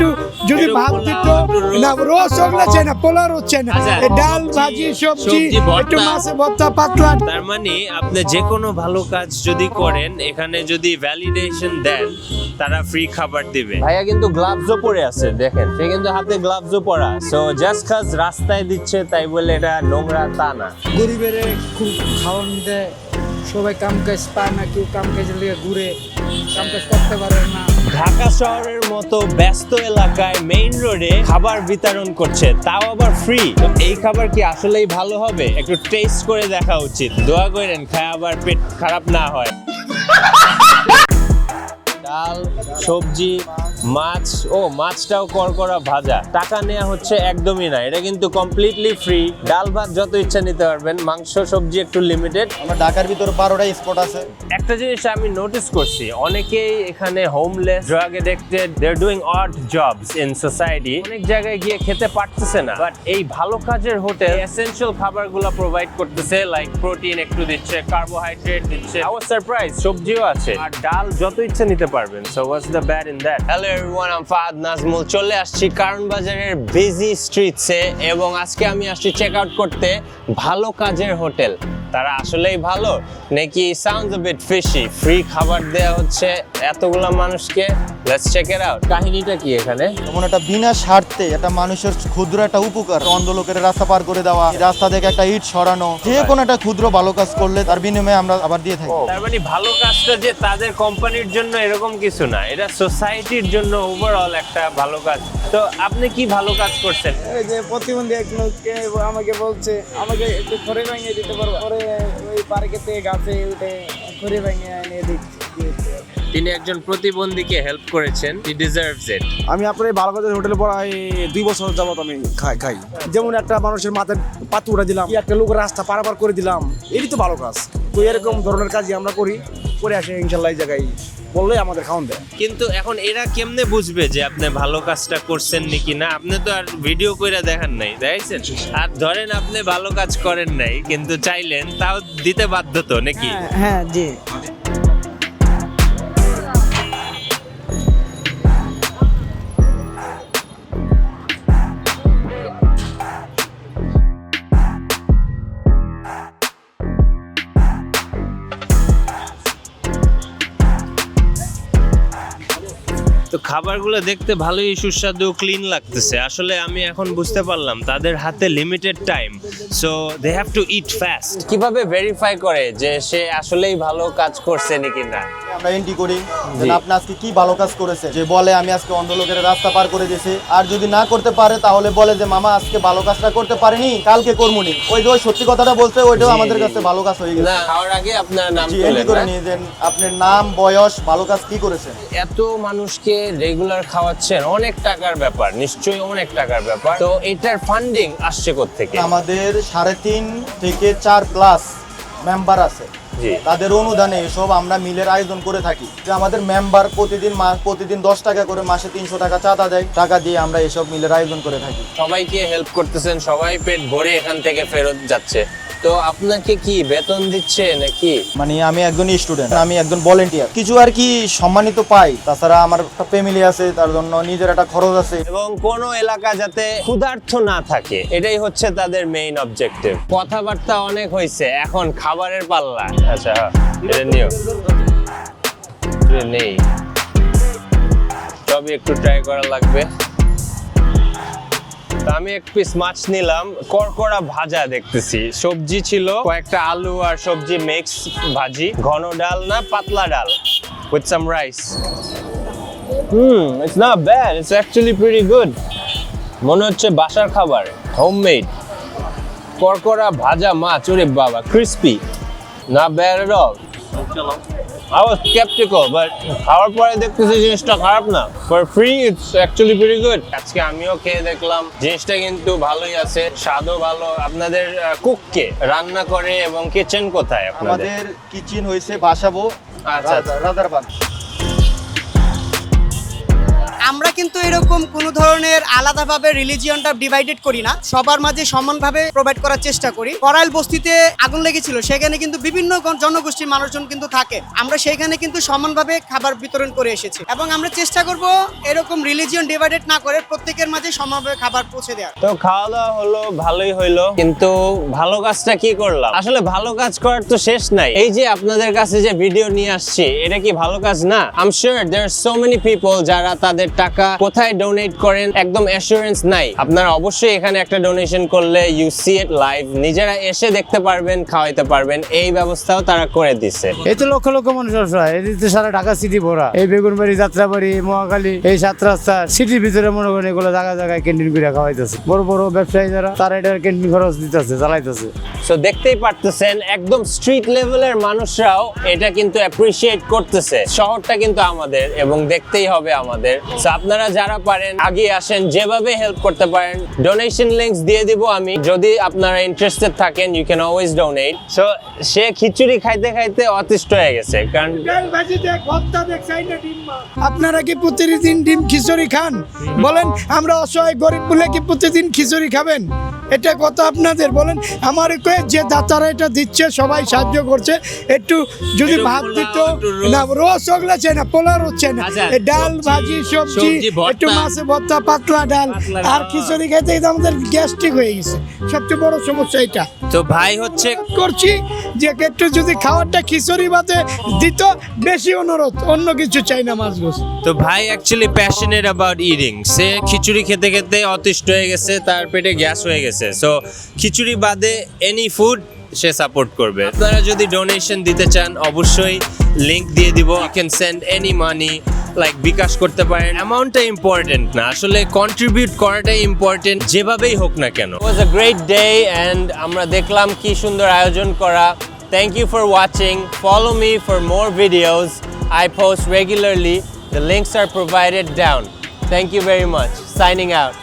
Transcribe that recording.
একটু যদি ভাত দিত না, রোজ ওগুলো চাই না, পোলাও চাই না, এই ডাল ভাজি সবজি একটু মাছে ভর্তা পাতলা। তার মানে আপনি যে কোনো ভালো কাজ যদি করেন, এখানে যদি ভ্যালিডেশন দেন, তারা ফ্রি খাবার দিবে। ভাইয়া কিন্তু গ্লাভসও পরে আছে, দেখেন সে কিন্তু হাতে গ্লাভসও পরা। সো জাস্ট কাজ রাস্তায় দিচ্ছে তাই বলে এটা নোংরা তা না। গরিবের খুব খাওয়ান দেয়, সবাই কাম কাজ পায় না, কেউ কাম কাজের লিগে ঘুরে কাম কাজ করতে পারে না। ঢাকা শহরের মতো ব্যস্ত এলাকায় মেইন রোডে খাবার বিতরণ করছে, তাও আবার ফ্রি। তো এই খাবার কি আসলেই ভালো হবে? একটু টেস্ট করে দেখা উচিত। দোয়া করেন খায় আবার পেট খারাপ না হয়। ডাল, সবজি, মাছ, মাছটাও করকরা ভাজা। টাকা নেওয়া হচ্ছে একদমই না, এটা কিন্তু কমপ্লিটলি ফ্রি। ডাল ভাত যত ইচ্ছা নিতে পারবেন, মাংস সবজি একটু লিমিটেড। আমরা ঢাকার ভিতরে 12টা স্পট আছে। একটা জিনিস আমি নোটিস করছি, অনেকেই এখানে homeless, drug addicted, they are doing odd jobs in society. অনেক জায়গায় গিয়ে খেতে পারতেছে না, বাট এই ভালো কাজের হোটেল এসেনশিয়াল খাবারগুলো প্রোভাইড করতেছে, লাইক প্রোটিন একটু দিচ্ছে, কার্বোহাইড্রেট দিচ্ছে। আই ওয়াজ সারপ্রাইজ, সবজিও আছে আর ডাল যত ইচ্ছা নিতে পারবেন। So what's the bad in that? Hello everyone, I am Fahad Nazmul. চলে আসছি কারণ বাজারের বিজি স্ট্রিটসে এবং আজকে আমি আসছি চেক আউট করতে ভালো কাজের হোটেল। তারা আসলেই ভালো নাকি sounds a bit fishy? Free খাবার দেয়া হচ্ছে এতগুলা মানুষকে। Let's check it out. কাহিনীটা কি এখানে? যেমন একটা বিনা স্বার্থে একটা মানুষের ক্ষুদ্র একটা উপকার, অন্ধ লোকের রাস্তা পার করে দেওয়া, রাস্তা থেকে একটা ইট সরানো, যে কোনো একটা ক্ষুদ্র ভালো কাজ করলে তার বিনিময়ে আমরা আবার দিয়ে থাকি। তার মানে ভালো কাজটা যে তাদের কোম্পানির জন্য এরকম কিছু না, এটা সোসাইটির জন্য ওভারঅল একটা ভালো কাজ। তো আপনি কি ভালো কাজ করছেন? এই যে প্রতিবন্ধী এক লোককে আমাকে বলছে আমাকে একটু খড়ি ভাঙিয়ে দিতে পারবো, পরে ওই পার্কেতে গাছে উঠে খড়ি ভাঙিয়ে এনে দিচ্ছি। তিনি একজন প্রতিবন্ধীকে হেল্প করেছেন, হি ডিজার্ভস ইট। আমি আপনার এই ভালো কাজের হোটেলে পড়াই 2 বছর যাবত আমি খাই। যেমন একটা মানুষের মাথায় পাতু উঠে দিলাম, একটা লোকের রাস্তা পারাপার করে দিলাম, এটি তো ভালো কাজ। তো এরকম ধরনের কাজই আমরা করে আসি ইনশাল্লাহ। এই জায়গায় বললেই আমাদের খাওয়ান দেয়। কিন্তু এখন এরা কেমনে বুঝবে যে আপনি ভালো কাজটা করছেন নাকি না? আপনি তো আর ভিডিও কইরা দেখান নাই, দেখছেন? আর ধরেন আপনি ভালো কাজ করেন নাই কিন্তু চাইলেন, তাও দিতে বাধ্য তো নাকি? হ্যাঁ জি। তো খাবারগুলো দেখতে ভালোই সুস্বাদু, ক্লিন লাগতেছে। আসলে আমি এখন বুঝতে পারলাম তাদের হাতে limited time, so they have to eat fast. কিভাবে ভেরিফাই করে যে সে আসলেই ভালো কাজ করছে নাকি না? আমরা এন্ট্রি করি যে আপনি আজকে কি ভালো কাজ করেছে। যে বলে আমি আজকে অন্ধ লোকের রাস্তা পার করে দিয়েছি, আর যদি না করতে পারে তাহলে বলে যে মামা আজকে ভালো কাজটা করতে পারিনি, কালকে করমুনি। ওই যে ওই সত্যি কথাটা বলছে, ওইটাও আমাদের কাছে ভালো কাজ হয়ে গেছে। না, খাওয়ার আগে আপনার নাম জি, এন্ট্রি করে নিয়ে যান, আপনার নাম, বয়স, ভালো কাজ কি করেছেন। এত মানুষকে রেগুলার খাওয়াচ্ছেন, অনেক টাকার ব্যাপার, নিশ্চয়ই অনেক টাকার ব্যাপার। তো এটার ফান্ডিং আসছে কোত্থেকে? আমাদের 3.5 থেকে 4 প্লাস মেম্বার আছে, তাদের অনুদানে এসব আমরা মিলের আয়োজন করে থাকি। যে আমাদের মেম্বার প্রতিদিন 10 টাকা করে, মাসে 300 টাকা চাঁদা দেয়, টাকা দিয়ে আমরা এসব মিলের আয়োজন করে থাকি। সবাইকে হেল্প করতেছেন, সবাই পেট ভরে এখান থেকে ফেরত যাচ্ছে। তো আপনাকে কি বেতন দিচ্ছে নাকি? মানে আমি একজন স্টুডেন্ট, আমি একজন ভলেন্টিয়ার, কিছু আর কি সম্মানিত পাই। তাছাড়া আমার একটা ফ্যামিলি আছে, তার জন্য নিজের একটা খরচ আছে। এবং কোন এলাকা যাতে ক্ষুধার্ত না থাকে, এটাই হচ্ছে তাদের মেইন অবজেক্টিভ। কথাবার্তা অনেক হয়েছে, এখন খাবারের পাল্লা। আচ্ছা, এটা নিও, নেই সবই একটু ট্রাই করা লাগবে। আমি এক পিস মাছ নিলাম, করকরা ভাজা দেখতেছি, সবজি ছিল কয়েকটা, আলু আর সবজি মিক্স ভাজি, ঘন ডাল না পাতলা ডাল with some rice. It's not bad, it's actually pretty good. মনে হচ্ছে বাসার খাবার, হোমমেড। করকরা ভাজা মাছ, ওরে বাবা, crispy, not bad at all. I was skeptical, but খাওয়ার পরে দেখতেছি জিনিসটা খারাপ না। For free, it's actually pretty good. আজকে আমিও খেয়ে দেখলাম, জিনিসটা কিন্তু ভালোই আছে, স্বাদও ভালো। আপনাদের কুককে রান্না করে এবং কিচেন কোথায় আপনাদের? আমাদের কিচেন হইছে বাসাবো আচ্ছা। রাজারবাগ। আমরা আমরা কিন্তু এরকম কোনো ধরনের আলাদাভাবে রিলিজিয়নটা ডিভাইডেড করি না, সবার মাঝে সমানভাবে প্রোভাইড করার চেষ্টা করি। করাইল বস্তিতে আগুন লেগেছিল, সেখানে কিন্তু বিভিন্ন জনগোষ্ঠীর মানুষজন কিন্তু থাকে, আমরা সেখানে কিন্তু সমানভাবে খাবার বিতরণ করে এসেছি এবং আমরা চেষ্টা করব এরকম রিলিজিয়ন ডিভাইডেড না করে প্রত্যেকের মাঝে সমানভাবে খাবার পৌঁছে দেওয়া। তো খাওয়া দাওয়া হলো, ভালোই হইলো, কিন্তু ভালো কাজটা কি করলাম? আসলে ভালো কাজ করার তো শেষ নাই। এই যে আপনাদের কাছে যে ভিডিও নিয়ে আসছি, এটা কি ভালো কাজ না? I am sure there are so many people যারা তাদের টাকা কোথায় ডোনেট করেন একদম অ্যাসুরেন্স নাই। আপনারা অবশ্যই এখানে একটা ডোনেশন করলে ইউ সি ইট লাইভ, নিজেরা এসে দেখতে পারবেন, খাওয়াইতে পারবেন, এই ব্যবস্থাও তারা করে দিছে। এই তো লক্ষ লক্ষ মানুষ অসহায়, এদিকে সারা ঢাকা সিটি ভরা, এই বেগুনবাড়ি, যাত্রাবাড়ি, মহাখালী, এই 7 রাস্তা সিটির ভিতরে মনে করেন এগুলো জায়গায় জায়গায় ক্যান্টিন করে খাওয়াইতেছে। বড় বড় ব্যবসায়ী যারা, তারা এটার ক্যান্টিন খরচ দিতেছে, চালাইতেছে। সো দেখতেই পারতেছেন একদম স্ট্রিট লেভেলের মানুষরাও এটা কিন্তু অ্যাপ্রিশিয়েট করতেছে। শহরটা কিন্তু আমাদের এবং দেখতেই হবে আমাদের। সো আপনারা যারা পারেন আগিয়ে আসেন, যেভাবে হেল্প করতে পারেন। ডোনেশন লিংকস দিয়ে দিব আমি, যদি আপনারা ইন্টারেস্টেড থাকেন you can always donate. So সে খিচুড়ি খাইতে খাইতে অতিষ্ঠ হয়ে গেছে, কারণ আপনারা কি প্রতিদিন ডিম খিচুড়ি খান? বলেন, আমরা অসহায় গরিব বলে কি প্রতিদিন খিচুড়ি খাবেন? এটা কথা আপনাদের বলেন। আমার যে দাতারা এটা দিচ্ছে সবাই সাহায্য করছে, একটু যদি ভাত দিত না, রোজ ওগুলা চাই না, পোলার হচ্ছে না, এই ডাল ভাজি সবজি, একটু মাছে ভর্তা, পাতলা ডাল আর খিচুড়ি খেতে আমাদের গ্যাস্ট্রিক হয়ে গেছে, সবচেয়ে বড় সমস্যা এটা। তো ভাই হচ্ছে করছি যে একটু যদি খাবারটা খিচুড়ি বাদে দিত, বেশি অনুরোধ, অন্য কিছু চাই না মাছ গোছ। তো ভাই অ্যাকচুয়ালি প্যাশনেট অ্যাবাউট ইটিং। সে খিচুড়ি খেতে খেতে অতিষ্ঠ হয়ে গেছে, তার পেটে গ্যাস হয়ে গেছে। সো খিচুড়ি বাদে এনি ফুড সে সাপোর্ট করবে। আপনারা যদি ডোনেশন দিতে চান অবশ্যই লিংক দিয়ে দিব। You can send any money, like bKash করতে পারেন। অ্যামাউন্টটা ইম্পর্টেন্ট না, আসলে কন্ট্রিবিউট করাটাই ইম্পর্টেন্ট, যেভাবেই হোক না কেন। ইট ওয়াজ আ গ্রেট ডে অ্যান্ড আমরা দেখলাম কি সুন্দর আয়োজন করা। Thank you for watching. Follow me for more videos. I post regularly. The links are provided down. Thank you very much. Signing out.